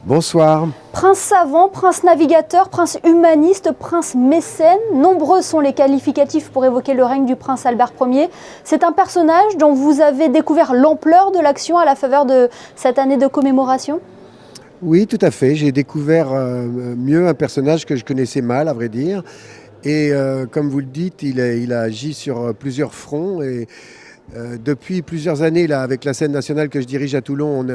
Bonsoir. Prince savant, prince navigateur, prince humaniste, prince mécène, nombreux sont les qualificatifs pour évoquer le règne du prince Albert Ier. C'est un personnage dont vous avez découvert l'ampleur de l'action à la faveur de cette année de commémoration ? Oui, tout à fait. J'ai découvert mieux un personnage que je connaissais mal, à vrai dire. Et comme vous le dites, il a agi sur plusieurs fronts. Et depuis plusieurs années, là, avec la scène nationale que je dirige à Toulon,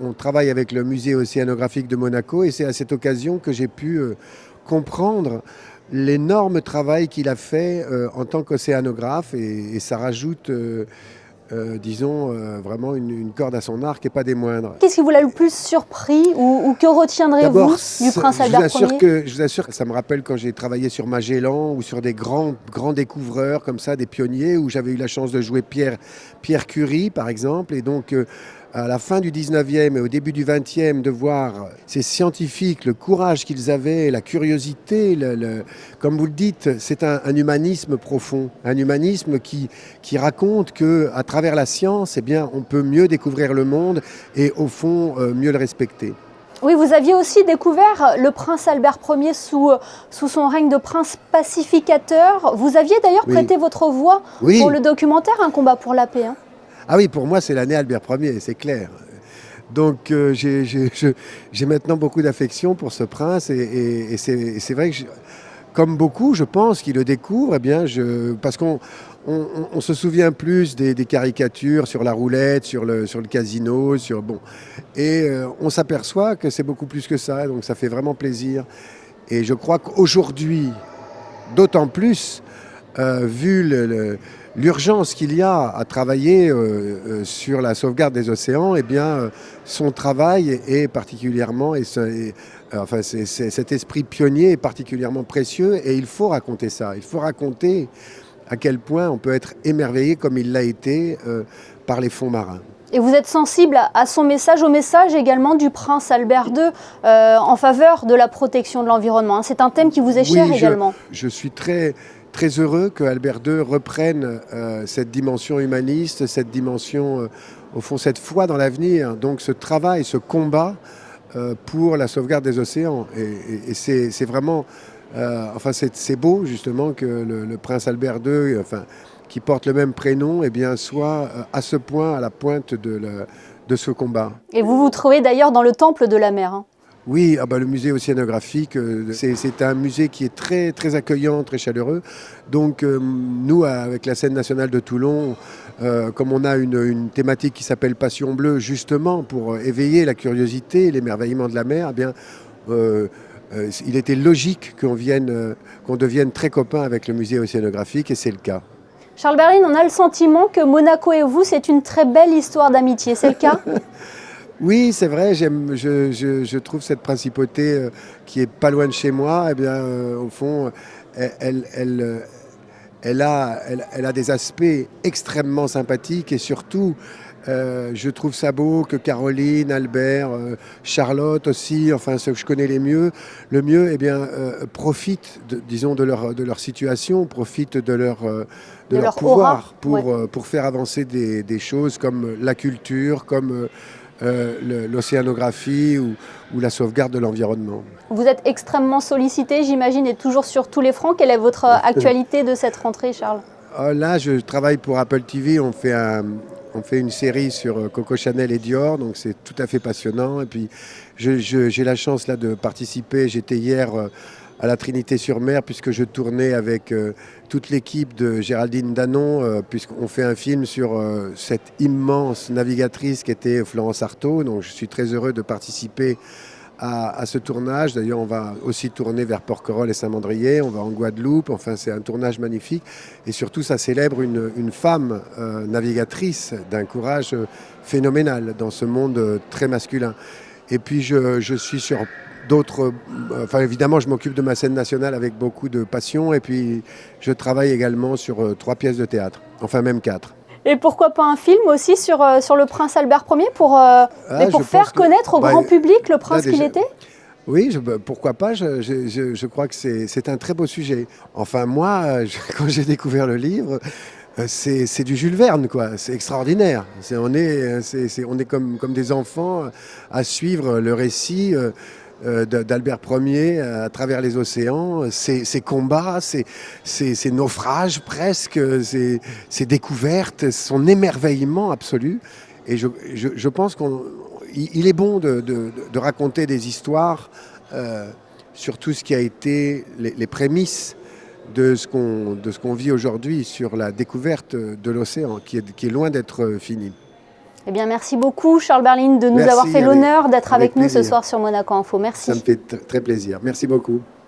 on travaille avec le musée océanographique de Monaco. Et c'est à cette occasion que j'ai pu comprendre l'énorme travail qu'il a fait en tant qu'océanographe. Et ça rajoute, vraiment une corde à son arc et pas des moindres. Qu'est-ce qui vous l'a le plus surpris ou que retiendrez-vous du prince Albert Ier ? Je vous assure que ça me rappelle quand j'ai travaillé sur Magellan ou sur des grands découvreurs comme ça, des pionniers, où j'avais eu la chance de jouer Pierre Curie, par exemple. Et donc, à la fin du 19e et au début du 20e, de voir ces scientifiques, le courage qu'ils avaient, la curiosité, comme vous le dites, c'est un humanisme profond, un humanisme qui raconte qu'à travers la science, eh bien, on peut mieux découvrir le monde et au fond, mieux le respecter. Oui, vous aviez aussi découvert le prince Albert Ier sous son règne de prince pacificateur. Vous aviez d'ailleurs prêté votre voix pour le documentaire Un combat pour la paix. Ah oui, pour moi, c'est l'année Albert Ier, c'est clair. Donc, j'ai maintenant beaucoup d'affection pour ce prince et c'est vrai que, comme beaucoup, je pense, qui le découvrent, parce qu'on se souvient plus des caricatures sur la roulette, sur le casino, et on s'aperçoit que c'est beaucoup plus que ça, donc ça fait vraiment plaisir. Et je crois qu'aujourd'hui, d'autant plus, vu l'urgence qu'il y a à travailler sur la sauvegarde des océans, eh bien, son travail est particulièrement, cet esprit pionnier est particulièrement précieux et il faut raconter ça. Il faut raconter à quel point on peut être émerveillé comme il l'a été par les fonds marins. Et vous êtes sensible à son message, au message également du prince Albert II en faveur de la protection de l'environnement. C'est un thème qui vous est cher également. Je suis très heureux que Albert II reprenne cette dimension humaniste, cette dimension, au fond, cette foi dans l'avenir. Donc ce travail, ce combat pour la sauvegarde des océans. Et c'est vraiment... c'est beau justement que le prince Albert II, qui porte le même prénom, soit à ce point à la pointe de ce combat. Et vous vous trouvez d'ailleurs dans le temple de la mer. Oui, le musée océanographique, c'est un musée qui est très, très accueillant, très chaleureux. Donc nous, avec la scène nationale de Toulon, comme on a une thématique qui s'appelle Passion bleue, justement pour éveiller la curiosité, l'émerveillement de la mer, il était logique qu'on devienne très copains avec le musée océanographique, et c'est le cas. Charles Berling, on a le sentiment que Monaco et vous, c'est une très belle histoire d'amitié, c'est le cas ? Oui, c'est vrai, je trouve cette principauté qui est pas loin de chez moi, au fond, elle a des aspects extrêmement sympathiques et surtout, je trouve ça beau que Caroline, Albert, Charlotte aussi, ceux que je connais le mieux, profitent, de leur situation, profitent de leur pouvoir pour faire avancer des choses comme la culture, comme l'océanographie ou la sauvegarde de l'environnement. Vous êtes extrêmement sollicité, j'imagine, et toujours sur tous les fronts. Quelle est votre actualité de cette rentrée, Charles ? Là, je travaille pour Apple TV. On fait une série sur Coco Chanel et Dior, donc c'est tout à fait passionnant. Et puis, j'ai la chance là de participer. J'étais hier à la Trinité-sur-Mer, puisque je tournais avec toute l'équipe de Géraldine Danon, puisqu'on fait un film sur cette immense navigatrice qui était Florence Artaud. Donc je suis très heureux de participer à ce tournage. D'ailleurs, on va aussi tourner vers Porquerolles et Saint-Mandrier, on va en Guadeloupe, c'est un tournage magnifique. Et surtout, ça célèbre une femme navigatrice d'un courage phénoménal dans ce monde très masculin. Et puis, je suis sur d'autres... évidemment, je m'occupe de ma scène nationale avec beaucoup de passion. Et puis, je travaille également sur 3 pièces de théâtre, même 4. Et pourquoi pas un film aussi sur le prince Albert Ier pour faire connaître au grand public le prince qu'il était ? Oui, pourquoi pas, je crois que c'est un très beau sujet. Moi, quand j'ai découvert le livre, C'est du Jules Verne, quoi. C'est extraordinaire. On est comme des enfants à suivre le récit d'Albert Ier à travers les océans, ses combats, ses naufrages presque, ses découvertes, son émerveillement absolu. Et je pense qu'il est bon de raconter des histoires sur tout ce qui a été les prémices de ce qu'on vit aujourd'hui sur la découverte de l'océan, qui est loin d'être finie. Eh bien, merci beaucoup, Charles Berling, de nous avoir fait l'honneur d'être avec nous ce soir sur Monaco Info. Merci. Ça me fait très plaisir. Merci beaucoup.